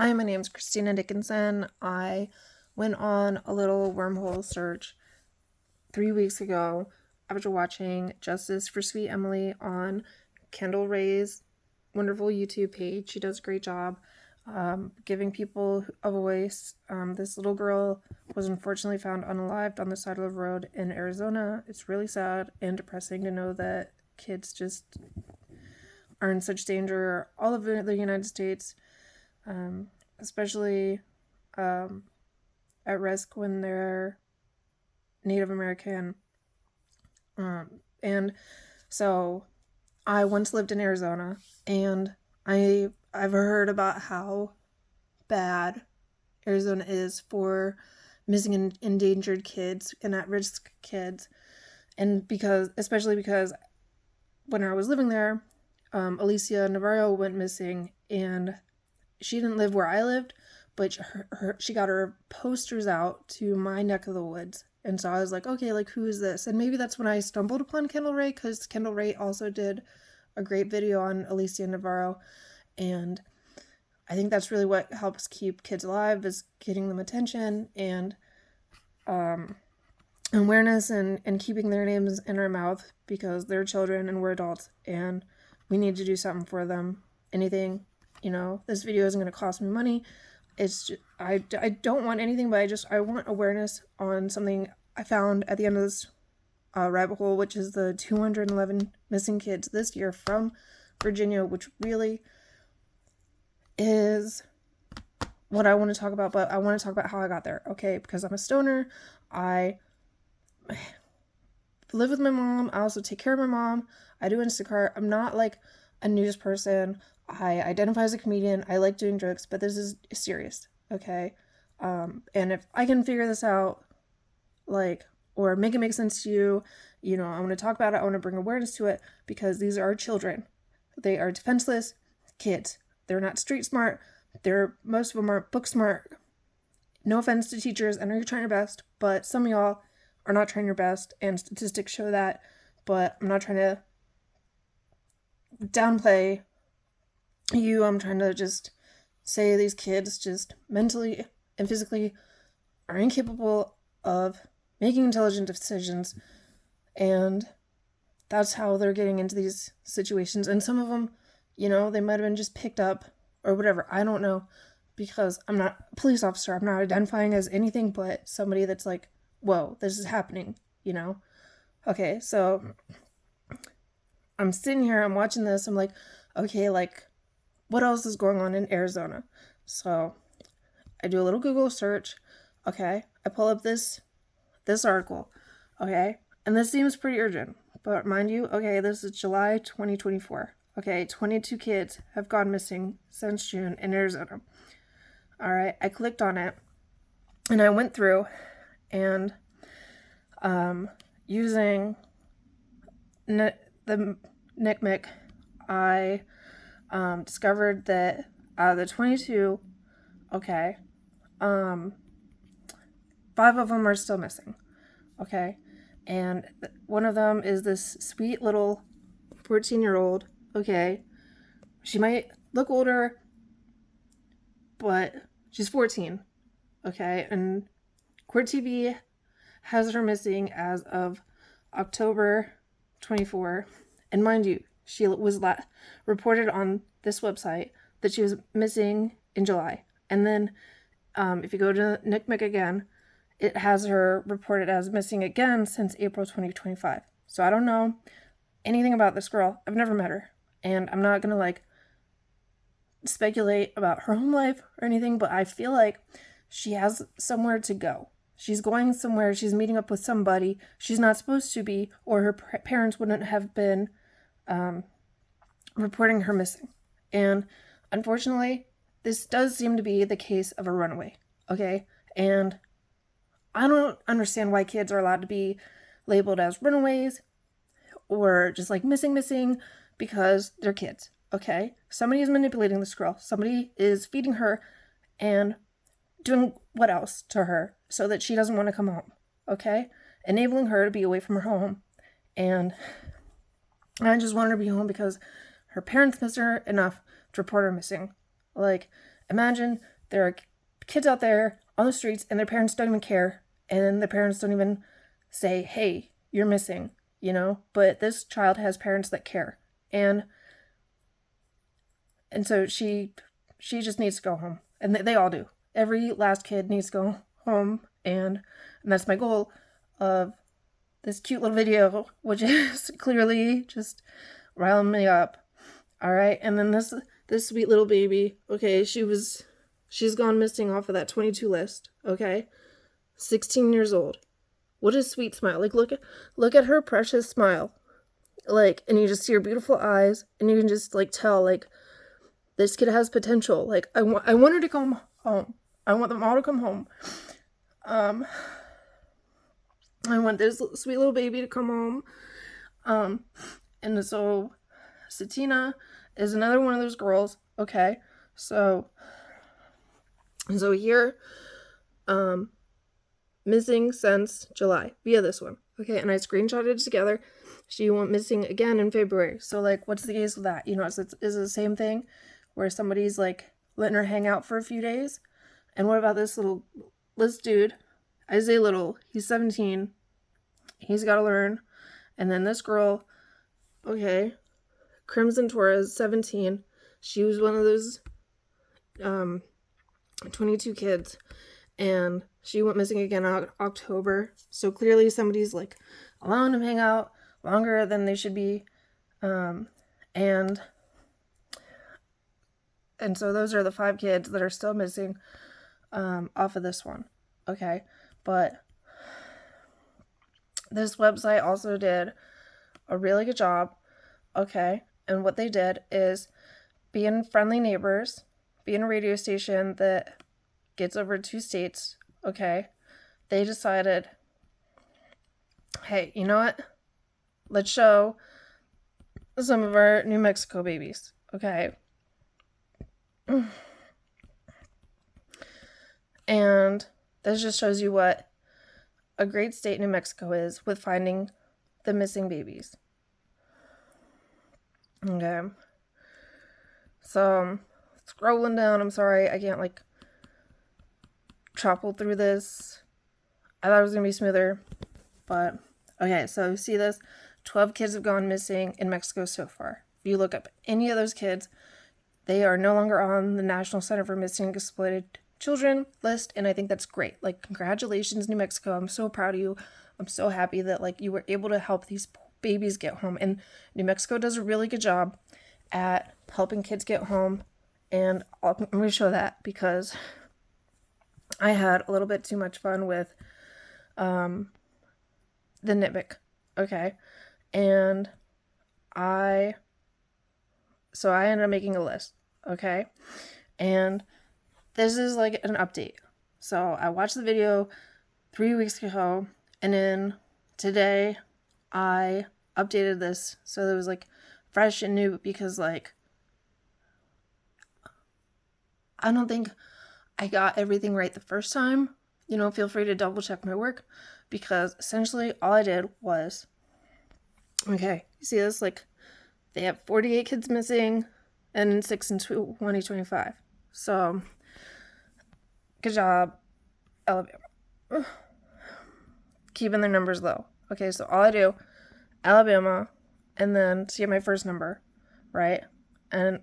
Hi, my name's Christina Dickinson. I went on a little wormhole search 3 weeks ago after watching Justice for Sweet Emily on Kendall Rae's wonderful YouTube page. She does a great job giving people a voice. This little girl was unfortunately found unalived on the side of the road in Arizona. It's really sad and depressing to know that kids just are in such danger all over the United States. Especially at risk when they're Native American. And so I once lived in Arizona, and I've heard about how bad Arizona is for missing and endangered kids and at-risk kids. And especially because when I was living there, Alicia Navarro went missing, and she didn't live where I lived, but she got her posters out to my neck of the woods. And so I was like, okay, like, who is this? And maybe that's when I stumbled upon Kendall Rae, because Kendall Rae also did a great video on Alicia Navarro. And I think that's really what helps keep kids alive, is getting them attention and awareness and keeping their names in our mouth, because they're children and we're adults and we need to do something for them. Anything, this video isn't going to cost me money. It's just, I don't want anything, but I want awareness on something I found at the end of this rabbit hole, which is the 211 missing kids this year from Virginia, which really is what I want to talk about. But I want to talk about how I got there, okay? Because I'm a stoner. I live with my mom. I also take care of my mom. I do Instacart. I'm not like a news person. I identify as a comedian. I like doing jokes, but this is serious, okay? And if I can figure this out, or make it make sense to you, I want to talk about it. I want to bring awareness to it, because these are children. They are defenseless kids. They're not street smart. Most of them aren't book smart. No offense to teachers. I know you're trying your best, but some of y'all are not trying your best, and statistics show that. But I'm not trying to downplay you. I'm trying to just say these kids just mentally and physically are incapable of making intelligent decisions, and that's how they're getting into these situations. And some of them, they might have been just picked up or whatever. I don't know, because I'm not a police officer. I'm not identifying as anything but somebody that's like, whoa, this is happening, Okay, so I'm sitting here, I'm watching this, I'm like, okay, like, what else is going on in Arizona? So I do a little Google search. Okay, I pull up this article. Okay, and this seems pretty urgent, but mind you, okay, this is July 2024. Okay, 22 kids have gone missing since June in Arizona. All right, I clicked on it, and I went through, and using the NCMEC, I discovered that out of the 22, okay, 5 of them are still missing, okay, and one of them is this sweet little 14-year-old, okay, she might look older, but she's 14, okay, and Court TV has her missing as of October 24, and mind you, she was reported on this website that she was missing in July. And then if you go to NCMEC again, it has her reported as missing again since April 2025. So I don't know anything about this girl. I've never met her. And I'm not going to speculate about her home life or anything, but I feel like she has somewhere to go. She's going somewhere. She's meeting up with somebody she's not supposed to be, or her parents wouldn't have been reporting her missing. And unfortunately, this does seem to be the case of a runaway, okay? And I don't understand why kids are allowed to be labeled as runaways or just missing, because they're kids, okay? Somebody is manipulating this girl. Somebody is feeding her and doing what else to her so that she doesn't want to come home, okay? Enabling her to be away from her home. And I just want her to be home because her parents miss her enough to report her missing. Imagine there are kids out there on the streets and their parents don't even care, and the parents don't even say, hey, you're missing, you know? But this child has parents that care. And so she just needs to go home. And they all do. Every last kid needs to go home. And that's my goal of this cute little video, which is clearly just riling me up. All right. And then this sweet little baby. Okay. She's gone missing off of that 22 list. Okay. 16 years old. What a sweet smile. Like, look at her precious smile. Like, and you just see her beautiful eyes, and you can just, like, tell, like, this kid has potential. Like, I want her to come home. I want them all to come home. I want this sweet little baby to come home. And so Satina is another one of those girls. Okay. So here, missing since July via this one. Okay. And I screenshotted it together. She went missing again in February. So, like, what's the case with that? You know, is it the same thing where somebody's, like, letting her hang out for a few days? And what about this dude? I say little. He's 17. He's got to learn. And then this girl, okay, Crimson Torres, 17. She was one of those 22 kids. And she went missing again in October. So clearly somebody's, like, allowing them to hang out longer than they should be. And so those are the 5 kids that are still missing off of this one. Okay. But this website also did a really good job. Okay. And what they did is being friendly neighbors, being a radio station that gets over 2 states. Okay. They decided, hey, you know what? Let's show some of our New Mexico babies. Okay. And this just shows you what a great state New Mexico is with finding the missing babies. Okay. So, scrolling down, I'm sorry, I can't, like, trample through this. I thought it was going to be smoother, but, okay, so see this? 12 kids have gone missing in Mexico so far. If you look up any of those kids, they are no longer on the National Center for Missing and Exploited Children list, and I think that's great. Like, congratulations, New Mexico. I'm so proud of you. I'm so happy that, like, you were able to help these babies get home. And New Mexico does a really good job at helping kids get home, and I'm going to show that because I had a little bit too much fun with the nitpick. Okay. And I ended up making a list. Okay. And this is like an update. So I watched the video 3 weeks ago, and then today I updated this so it was, like, fresh and new, because, like, I don't think I got everything right the first time. You know, feel free to double check my work, because essentially all I did was, okay, you see this? Like, they have 48 kids missing and 6 in 2025. So, good job, Alabama. Keeping their numbers low. Okay, so all I do, Alabama, and then see my first number, right? And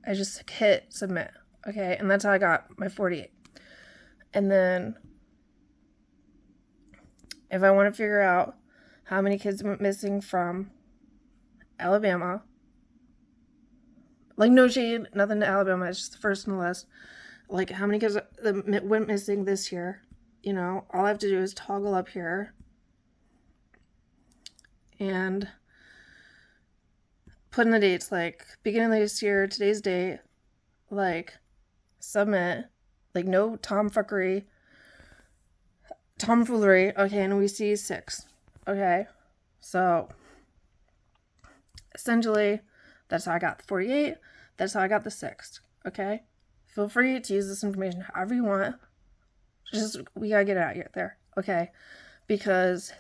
I just hit submit. Okay, and that's how I got my 48. And then if I want to figure out how many kids went missing from Alabama, like, no shade, nothing to Alabama, it's just the first on the list. Like, how many kids went missing this year? You know, all I have to do is toggle up here and put in the dates, like, beginning of this year, today's date, like, submit, like, no tomfoolery, okay, and we see 6, okay, so, essentially, that's how I got the 48, that's how I got the 6, okay, feel free to use this information however you want, just, we gotta get it out there, okay, because,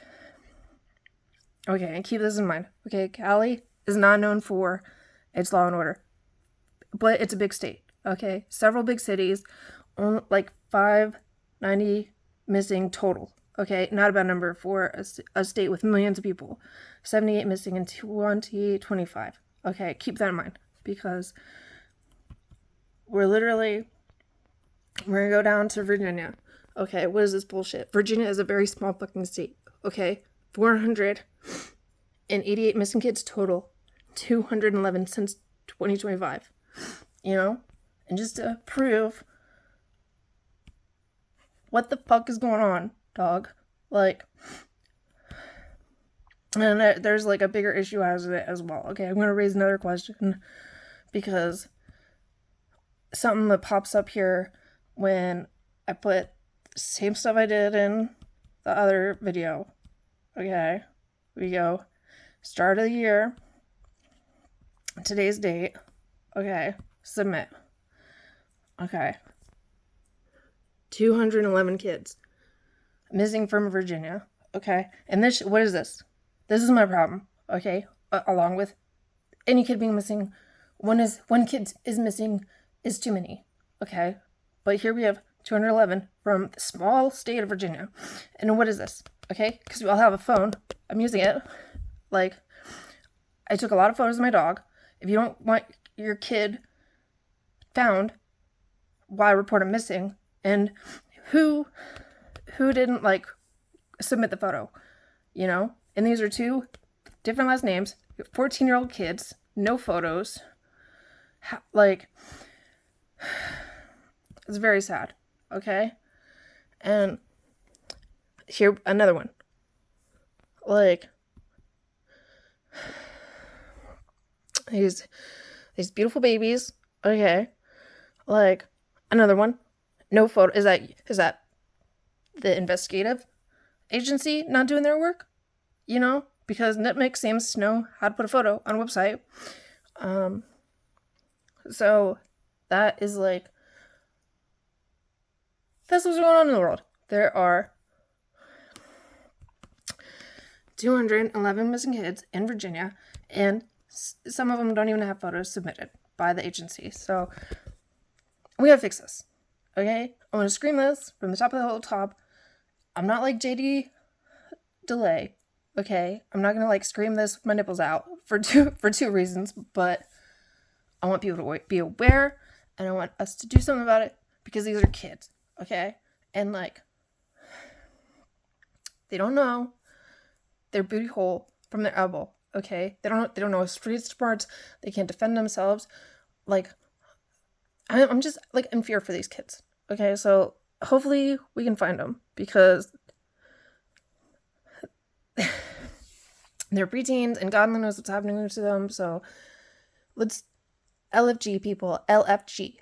okay, and keep this in mind, okay, Cali is not known for its law and order, but it's a big state, Okay, several big cities, like 590 missing total. Okay, not a bad number for a state with millions of people. 78 missing in 2025. Okay, keep that in mind, because we're gonna go down to Virginia. Okay, what is this bullshit? Virginia is a very small fucking state. Okay, 488 missing kids total, 211 since 2025. You know, and just to prove what the fuck is going on, dog. Like, and there's like a bigger issue as it as well. Okay, I'm gonna raise another question, because something that pops up here when I put the same stuff I did in the other video. Okay, we go start of the year, today's date. Okay, submit. Okay, 211 kids missing from Virginia. Okay, and this, what is this? This is my problem. Okay, along with any kid being missing, one kid is missing is too many. Okay, but here we have 211 from the small state of Virginia. And what is this? Okay, because we all have a phone. I'm using it. Like, I took a lot of photos of my dog. If you don't want your kid found, why report him missing? And who didn't like submit the photo, you know? And these are two different last names, 14-year-old kids, no photos. Like, it's very sad. Okay, and here another one. Like, these beautiful babies. Okay, like another one. No photo. Is that the investigative agency not doing their work? You know, because Nitmix seems to know how to put a photo on a website. So that is like, that's what's going on in the world. There are 211 missing kids in Virginia, and some of them don't even have photos submitted by the agency. So we gotta fix this. Okay, I'm gonna scream this from the top of the whole top. I'm not like JD Delay. Okay, I'm not gonna like scream this with my nipples out for two reasons, but I want people to be aware, and I want us to do something about it, because these are kids. Okay, and like, they don't know their booty hole from their elbow. Okay, they don't know street smarts. They can't defend themselves. Like, I'm just like in fear for these kids. Okay, so hopefully we can find them, because they're preteens and God knows what's happening to them. So let's LFG people, LFG.